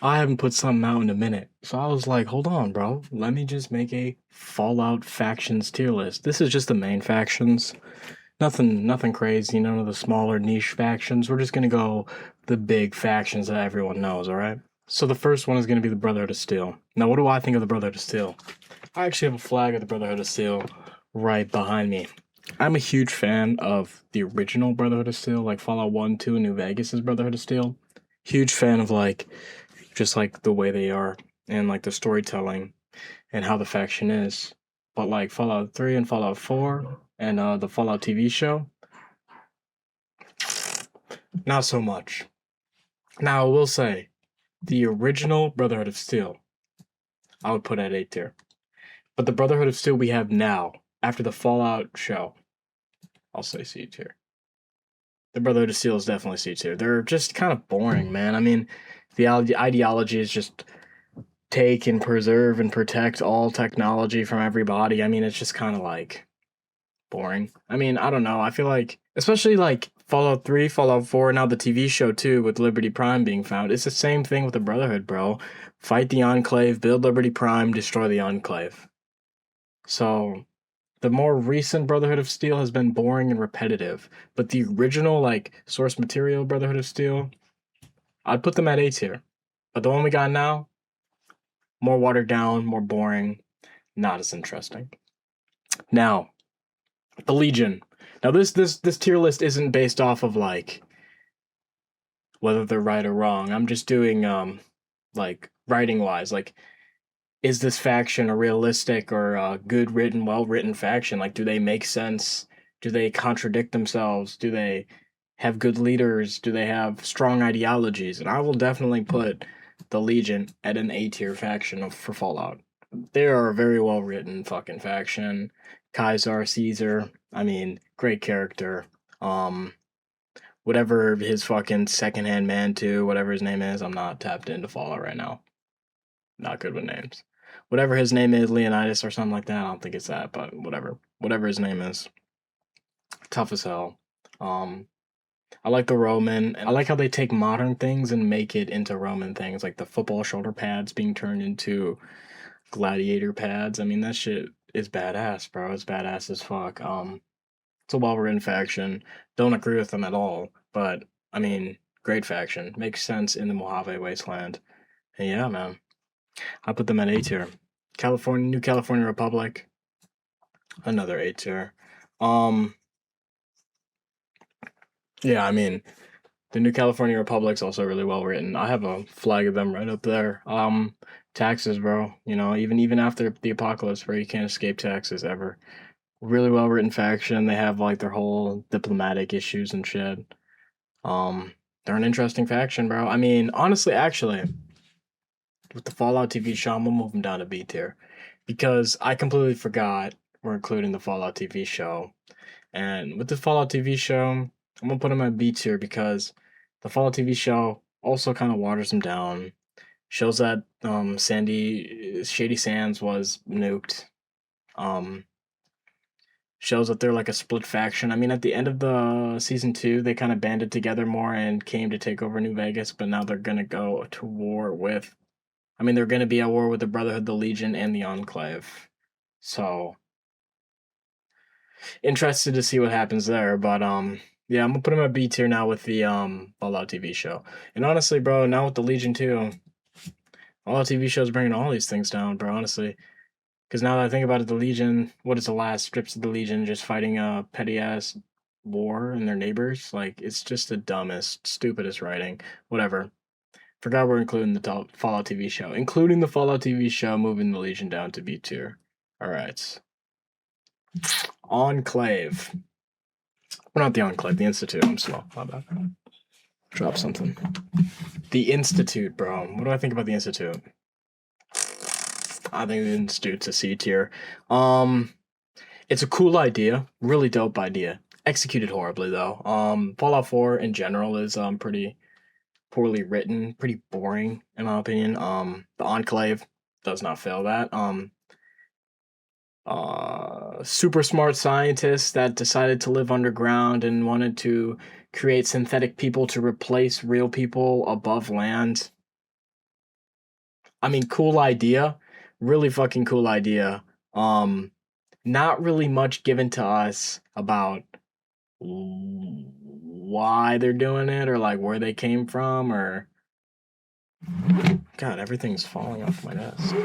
I haven't put something out in a minute. So I was like, hold on, bro. Let me just make a Fallout factions tier list. This is just the main factions. Nothing crazy, none of the smaller niche factions. We're just gonna go the big factions that everyone knows, alright? So the first one is gonna be the Brotherhood of Steel. Now, what do I think of the Brotherhood of Steel? I actually have a flag of the Brotherhood of Steel right behind me. I'm a huge fan of the original Brotherhood of Steel, like Fallout 1, 2, and New Vegas' Brotherhood of Steel. Huge fan of like just like the way they are and like the storytelling and how the faction is. But like Fallout 3 and Fallout 4 and the Fallout TV show, not so much. Now I will say the original Brotherhood of Steel, I would put at A tier. But the Brotherhood of Steel we have now, after the Fallout show, I'll say C tier. The Brotherhood of Steel is definitely C tier. They're just kind of boring, man. I mean, the ideology is just take and preserve and protect all technology from everybody. I mean, it's just kind of like boring. I mean, I don't know. I feel like, especially like Fallout 3, Fallout 4, now the TV show too, with Liberty Prime being found, it's the same thing with the Brotherhood, bro. Fight the Enclave, build Liberty Prime, destroy the Enclave. So, the more recent Brotherhood of Steel has been boring and repetitive, but the original, like, source material Brotherhood of Steel, I'd put them at A tier. But the one we got now, more watered down, more boring, not as interesting. Now, the Legion. Now this tier list isn't based off of like whether they're right or wrong. I'm just doing like writing wise, like is this faction a realistic or a good written, well written faction? Like do they make sense? Do they contradict themselves? Do they have good leaders? Do they have strong ideologies? And I will definitely put the Legion at an A tier faction for Fallout. They are a very well written fucking faction. Kaiser, Caesar, I mean, great character. Um, whatever his fucking secondhand man to, whatever his name is, I'm not tapped into Fallout right now. Not good with names. Whatever his name is, Leonidas or something like that. I don't think it's that, but whatever. Whatever his name is, tough as hell. Um, I like the Roman. I like how they take modern things and make it into Roman things, like the football shoulder pads being turned into gladiator pads. I mean, that shit is badass, bro. It's badass as fuck. It's a well written faction. Don't agree with them at all, but I mean, great faction. Makes sense in the Mojave Wasteland. And yeah, man, I put them at A tier. California, New California Republic, another A tier. Um, yeah, I mean, the New California Republic's also really well written. I have a flag of them right up there. Taxes, bro. You know, even after the apocalypse, bro, you can't escape taxes ever. Really well written faction. They have like their whole diplomatic issues and shit. They're an interesting faction, bro. I mean, honestly, actually, with the Fallout TV show, I'm gonna move them down to B tier because I completely forgot we're including the Fallout TV show. And with the Fallout TV show, I'm gonna put them at B tier because the Fallout TV show also kind of waters them down. Shows that Shady Sands was nuked. Um, Shows that they're like a split faction. I mean, at the end of the season two, they kind of banded together more and came to take over New Vegas, but now they're gonna go to war with. I mean, they're gonna be at war with the Brotherhood, the Legion, and the Enclave. So interested to see what happens there. But yeah, I'm gonna put them at B tier now with the Fallout TV show. And honestly, bro, now with the Legion too, Fallout TV show's bringing all these things down, bro. Honestly, because now that I think about it, the Legion, what is the last strips of the Legion just fighting a petty ass war and their neighbors? Like, it's just the dumbest, stupidest writing. Whatever. Forgot we're including the Fallout TV show. Including the Fallout TV show, moving the Legion down to B tier. Alright. Enclave. Well, not the Enclave, the Institute. I'm slow. My bad. Drop something. The Institute, bro. What do I think about the Institute? I think the Institute's a C tier. Um, It's a cool idea, really dope idea. Executed horribly though. Fallout 4 in general is pretty poorly written, pretty boring in my opinion. The Enclave does not fail that. Super smart scientists that decided to live underground and wanted to create synthetic people to replace real people above land. I mean, cool idea, really fucking cool idea. Um, Not really much given to us about why they're doing it or like where they came from or God, everything's falling off my desk.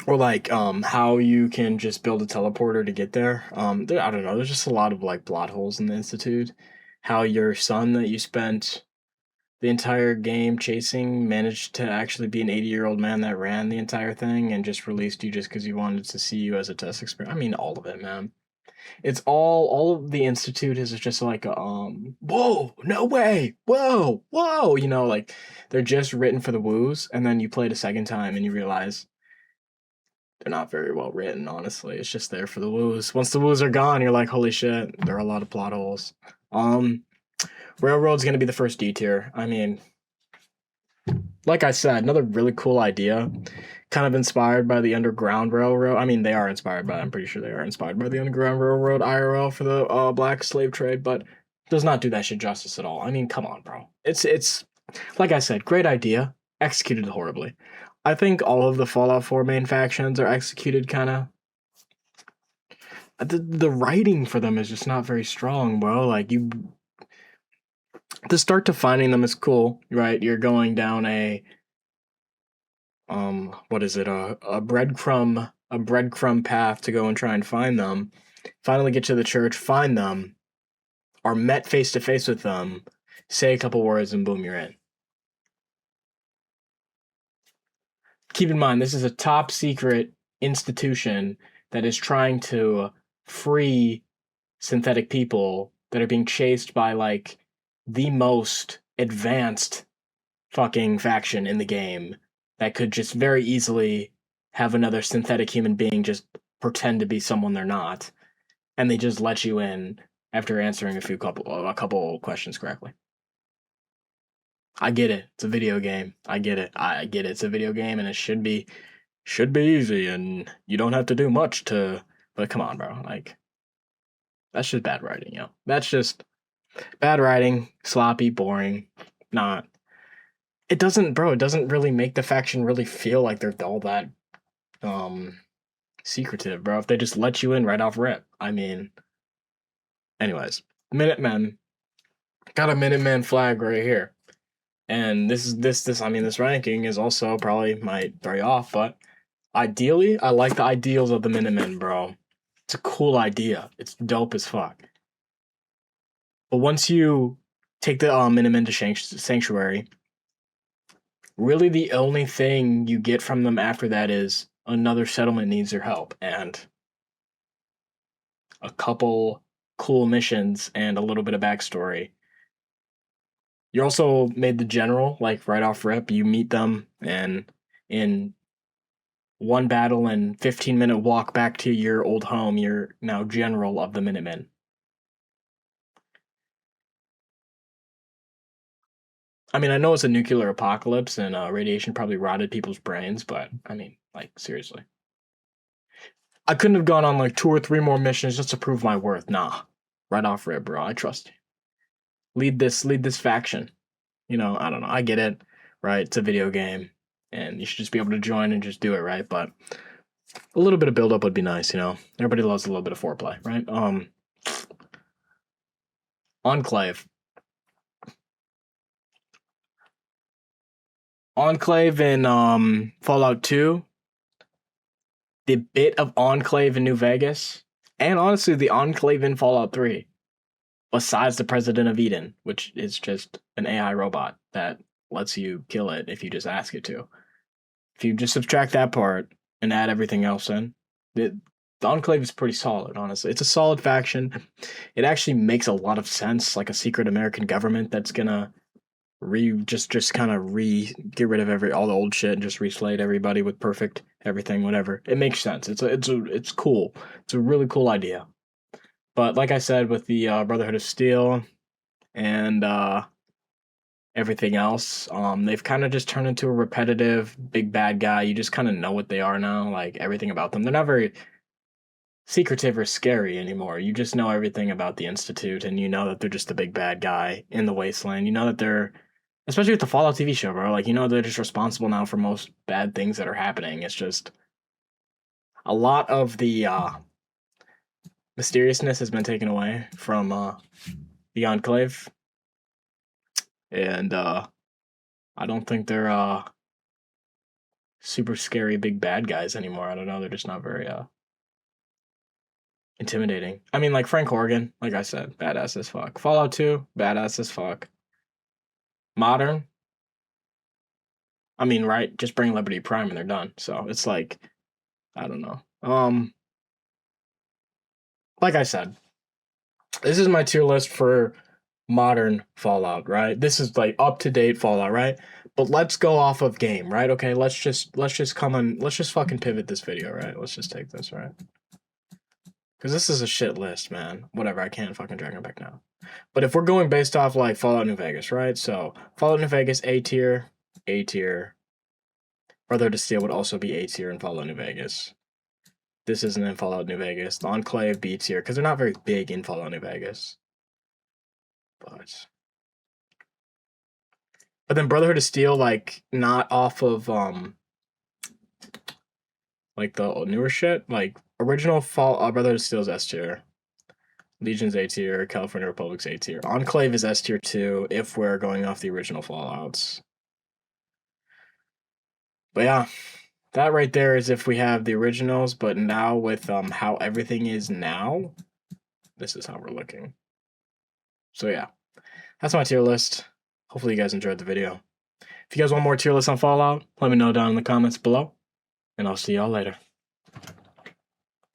Or like how you can just build a teleporter to get there. I don't know. There's just a lot of like plot holes in the institute. How your son that you spent the entire game chasing managed to actually be an 80-year-old man that ran the entire thing and just released you just because he wanted to see you as a test experiment. I mean, all of it, man. It's all of the institute is just like a whoa, no way, whoa, like they're just written for the woos, and then you play it a second time and you realize they're not very well written, honestly. It's just there for the woos. Once the woos are gone, you're like, holy shit, there are a lot of plot holes. Railroad's gonna be the first D tier. I mean, like I said, another really cool idea, kind of inspired by the Underground Railroad. I mean, they are inspired by. I'm pretty sure they are inspired by the Underground Railroad IRL for the black slave trade, but does not do that shit justice at all. I mean, come on, bro. It's like I said, great idea, executed horribly. I think all of the Fallout 4 main factions are executed kind of. The writing for them is just not very strong, bro. Like you, the start to finding them is cool, right? You're going down a what is it, a breadcrumb path to go and try and find them, finally get to the church, find them, are met face to face with them, say a couple words, and boom, you're in. Keep in mind, this is a top secret institution that is trying to free synthetic people that are being chased by like the most advanced fucking faction in the game that could just very easily have another synthetic human being just pretend to be someone they're not, and they just let you in after answering a couple questions correctly. I get it. It's a video game. I get it. I get it. It's a video game, and it should be easy, and you don't have to do much to. But come on, bro. Like that's just bad writing, yo. That's just bad writing, sloppy, boring. Not. It doesn't really make the faction really feel like they're all that secretive, bro. If they just let you in right off rip. I mean, anyways, Minutemen got a Minuteman flag right here, and this. I mean, this ranking is also probably might very off, but ideally, I like the ideals of the Minutemen, bro. It's a cool idea. It's dope as fuck. But once you take the Minutemen to Sanctuary, really the only thing you get from them after that is another settlement needs your help and a couple cool missions and a little bit of backstory. You're also made the general, like right off rip. You meet them, and in one battle and 15-minute walk back to your old home, you're now general of the Minutemen. I mean, I know it's a nuclear apocalypse and radiation probably rotted people's brains, but I mean, like, seriously. I couldn't have gone on like 2 or 3 more missions just to prove my worth. Nah. Right off rip, bro. I trust you. Lead this faction. I don't know. I get it, right? It's a video game, and you should just be able to join and just do it, right? But a little bit of build up would be nice, Everybody loves a little bit of foreplay, right? Enclave. Enclave in Fallout 2, the bit of Enclave in New Vegas, and honestly the Enclave in Fallout 3, besides the President of Eden, which is just an AI robot that lets you kill it if you just ask it to. If you just subtract that part and add everything else in, the Enclave is pretty solid, honestly. It's a solid faction. It actually makes a lot of sense, like a secret American government that's gonna just kind of get rid of all the old shit and just reslate everybody with perfect everything, whatever. It makes sense. It's cool. It's a really cool idea. But like I said, with the Brotherhood of Steel and everything else, they've kind of just turned into a repetitive big bad guy. You just kind of know what they are now, like everything about them. They're not very secretive or scary anymore. You just know everything about the Institute, and you know that they're just the big bad guy in the wasteland. You know that they're Especially with the Fallout TV show, bro. Like, you know, they're just responsible now for most bad things that are happening. It's just a lot of the mysteriousness has been taken away from the Enclave, and I don't think they're super scary big bad guys anymore. I don't know. They're just not very intimidating. I mean, like Frank Horgan, like I said, badass as fuck. Fallout 2, badass as fuck. Modern, I mean, right? Just bring Liberty Prime and they're done. So it's like, I don't know. Like I said, this is my tier list for modern Fallout, right? This is like up to date Fallout, right? But let's go off of game, right? Okay, let's just fucking pivot this video, right? Let's just take this, right? Because this is a shit list, man. Whatever, I can't fucking drag it back now. But if we're going based off like Fallout New Vegas, right? So Fallout New Vegas A tier, A tier. Brotherhood of Steel would also be A tier in Fallout New Vegas. This isn't in Fallout New Vegas. The Enclave B tier, because they're not very big in Fallout New Vegas. But then Brotherhood of Steel, like, not off of like the newer shit. Like original Brotherhood of Steel is S tier. Legion's A tier, California Republic's A tier. Enclave is S tier too, if we're going off the original Fallouts. But yeah, that right there is if we have the originals, but now with how everything is now, this is how we're looking. So yeah, that's my tier list. Hopefully you guys enjoyed the video. If you guys want more tier lists on Fallout, let me know down in the comments below, and I'll see y'all later.